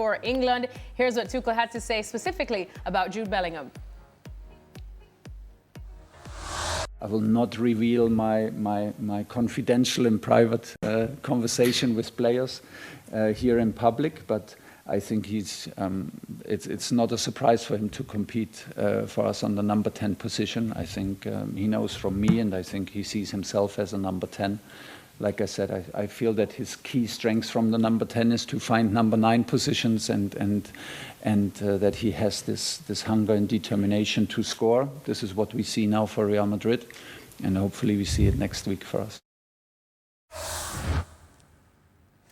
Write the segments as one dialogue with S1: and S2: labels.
S1: for England. Here's what Tuchel had to say specifically about Jude Bellingham.
S2: I will not reveal my confidential and private conversation with players here in public, but I think it's not a surprise for him to compete for us on the number 10 position. I think he knows from me, and I think he sees himself as a number 10. Like I said, I feel that his key strength from the number 10 is to find number 9 positions, and that he has this hunger and determination to score. This is what we see now for Real Madrid, and hopefully we see it next week for us.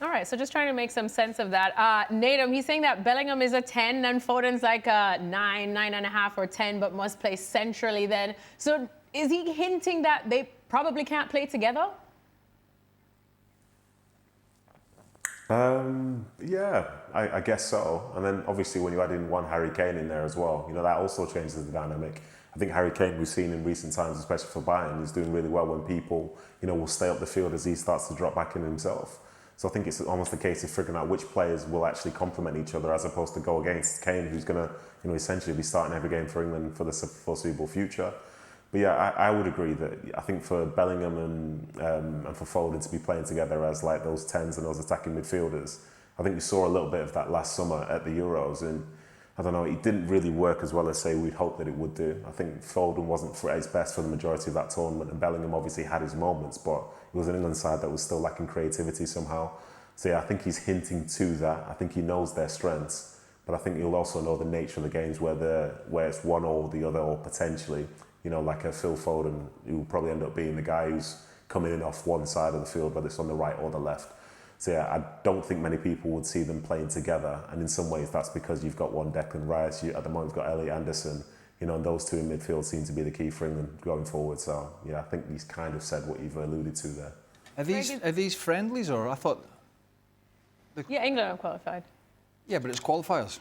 S1: All right, so just trying to make some sense of that. Nedum, he's saying that Bellingham is a 10 and Foden's like a 9, 9.5 or 10, but must play centrally then. So is he hinting that they probably can't play together?
S3: Yeah, I guess so. And then obviously when you add in one Harry Kane in there as well, you know, that also changes the dynamic. I think Harry Kane, we've seen in recent times, especially for Bayern, is doing really well when people, you know, will stay up the field as he starts to drop back in himself. So I think it's almost a case of figuring out which players will actually complement each other as opposed to go against Kane, who's going to, you know, essentially be starting every game for England for the foreseeable future. But yeah, I would agree that I think for Bellingham and for Foden to be playing together as like those 10s and those attacking midfielders, I think we saw a little bit of that last summer at the Euros, and I don't know, it didn't really work as well as say we'd hoped that it would do. I think Foden wasn't at his best for the majority of that tournament, and Bellingham obviously had his moments, but it was an England side that was still lacking creativity somehow. So yeah, I think he's hinting to that. I think he knows their strengths, but I think he'll also know the nature of the games where it's one or the other, or potentially, you know, like a Phil Foden, who will probably end up being the guy who's coming in off one side of the field, whether it's on the right or the left. So yeah, I don't think many people would see them playing together, and in some ways that's because you've got one Declan Rice, at the moment you've got Elliot Anderson, you know, and those two in midfield seem to be the key for England going forward. So yeah, I think he's kind of said what you've alluded to there.
S4: Are these friendlies, or I thought?
S1: Yeah, England are qualified.
S4: Yeah, but it's qualifiers.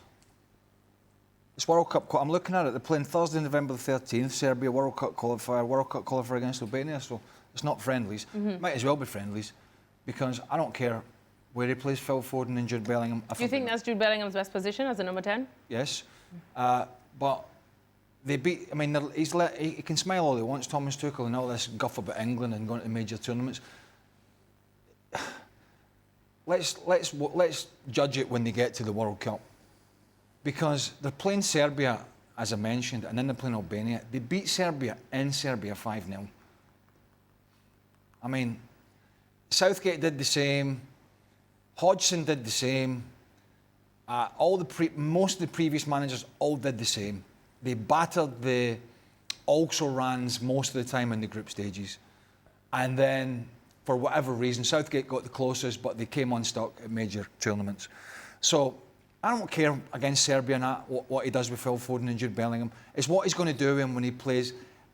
S4: It's World Cup. I'm looking at it. They're playing Thursday, November the 13th. Serbia World Cup qualifier against Albania. So it's not friendlies. Might as well be friendlies, because I don't care where he plays Phil Foden and Jude Bellingham.
S1: Do you think that's Jude Bellingham's best position as a number 10?
S4: Yes, but they beat. I mean, he can smile all he wants, Thomas Tuchel, and all this guff about England and going to major tournaments. Let's judge it when they get to the World Cup. Because they're playing Serbia, as I mentioned, and then they're playing Albania. They beat Serbia in Serbia 5-0. I mean, Southgate did the same. Hodgson did the same. Most of the previous managers all did the same. They battered the also-rans most of the time in the group stages. And then, for whatever reason, Southgate got the closest, but they came unstuck at major tournaments. So I don't care against Serbia and what he does with Phil Foden and Jude Bellingham. It's what he's going to do when he plays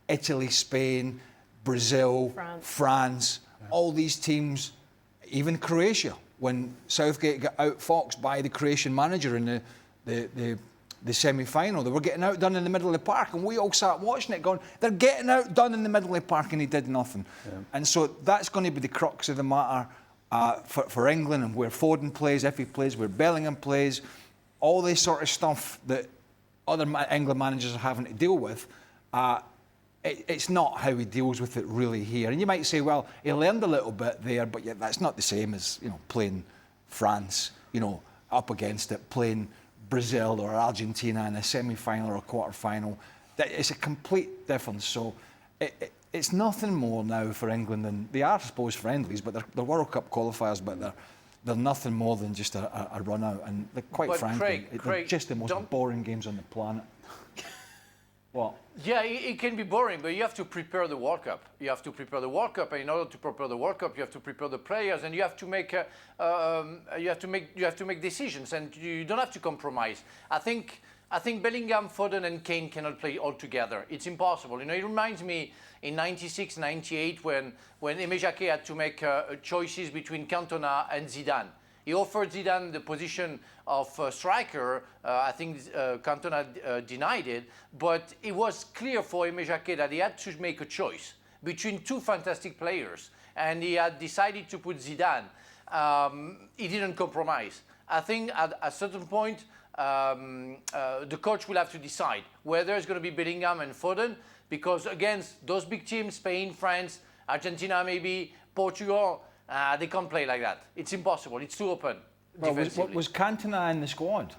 S4: Italy, Spain, Brazil, France, all these teams, even Croatia. When Southgate got outfoxed by the Croatian manager in the semi-final, they were getting outdone in the middle of the park, and we all sat watching it going, they're getting outdone in the middle of the park, and he did nothing. Yeah. And so that's going to be the crux of the matter. For England, and where Foden plays, if he plays, where Bellingham plays, all this sort of stuff that other England managers are having to deal with, it's not how he deals with it really here. And you might say, well, he learned a little bit there, but yeah, that's not the same as, you know, playing France, you know, up against it, playing Brazil or Argentina in a semi-final or a quarter-final. It's a complete difference. So it's nothing more now for England than they are, I suppose, friendlies, but they're World Cup qualifiers, but they're nothing more than just a run out. And quite frankly, they're just the most boring games on the planet. What?
S5: Yeah, it can be boring, but you have to prepare the World Cup. You have to prepare the World Cup, and in order to prepare the World Cup, you have to prepare the players, and you have to make decisions, and you don't have to compromise. I think Bellingham, Foden, and Kane cannot play all together. It's impossible. You know, it reminds me in '96, '98 when Aimé Jacquet had to make choices between Cantona and Zidane. He offered Zidane the position of striker. I think Cantona denied it, but it was clear for Aimé Jacquet that he had to make a choice between two fantastic players, and he had decided to put Zidane. He didn't compromise. I think at a certain point, the coach will have to decide whether it's going to be Bellingham and Foden, because against those big teams, Spain, France, Argentina, maybe Portugal, they can't play like that. It's impossible. It's too open.
S4: Well, was Cantona in the squad?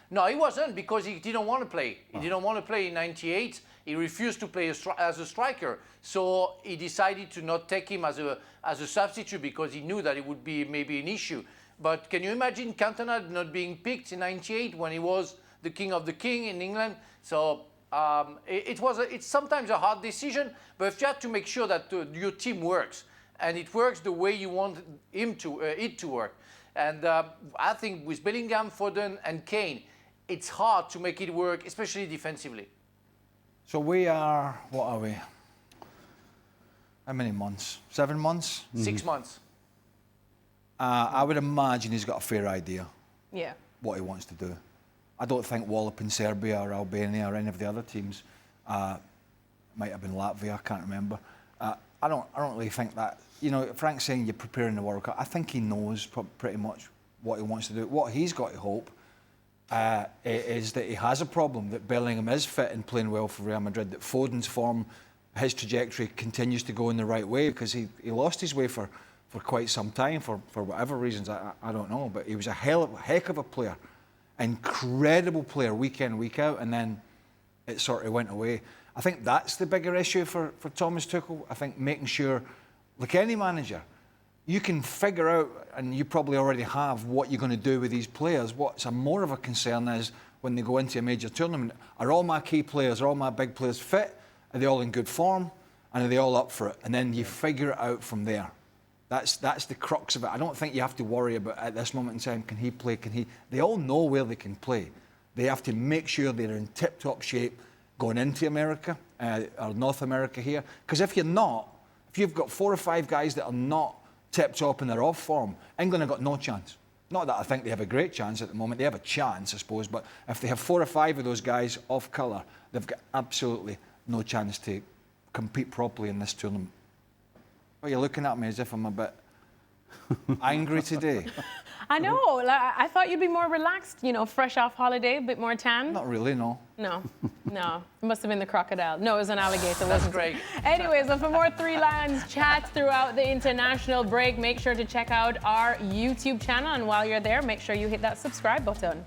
S5: No, he wasn't, because he didn't want to play. He didn't want to play in '98. He refused to play as a striker. So he decided to not take him as a substitute, because he knew that it would be maybe an issue. But can you imagine Cantona not being picked in '98 when he was the king of the king in England? So it's sometimes a hard decision, but if you have to make sure that your team works, and it works the way you want it to work. And I think with Bellingham, Foden and Kane, it's hard to make it work, especially defensively.
S4: So we are, what are we? How many months? 7 months?
S5: 6 months.
S4: I would imagine he's got a fair idea what he wants to do. I don't think Wallop in Serbia or Albania or any of the other teams, might have been Latvia, I can't remember. I don't really think that, Frank's saying you're preparing the World Cup. I think he knows pretty much what he wants to do. What he's got to hope is that he has a problem, that Bellingham is fit and playing well for Real Madrid, that Foden's form, his trajectory continues to go in the right way, because he lost his way for quite some time for whatever reasons, I don't know, but he was a heck of a player, incredible player week in, week out, and then it sort of went away. I think that's the bigger issue for Thomas Tuchel. I think making sure, like any manager, you can figure out, and you probably already have, what you're going to do with these players. What's more of a concern is when they go into a major tournament, are all my key players, are all my big players fit? Are they all in good form? And are they all up for it? And then you figure it out from there. That's the crux of it. I don't think you have to worry about, at this moment in time, can he play, They all know where they can play. They have to make sure they're in tip-top shape going into America, or North America here. Because if you've got 4 or 5 guys that are not tip-top and they're off form, England have got no chance. Not that I think they have a great chance at the moment. They have a chance, I suppose, but if they have 4 or 5 of those guys off colour, they've got absolutely no chance to compete properly in this tournament. Well, you're looking at me as if I'm a bit angry today.
S1: I know. Like, I thought you'd be more relaxed, fresh off holiday, a bit more tan.
S4: Not really, no.
S1: No. It must have been the crocodile. No, it was an alligator, wasn't
S5: Great.
S1: it? Anyways, and for more Three Lions chats throughout the international break, make sure to check out our YouTube channel. And while you're there, make sure you hit that subscribe button.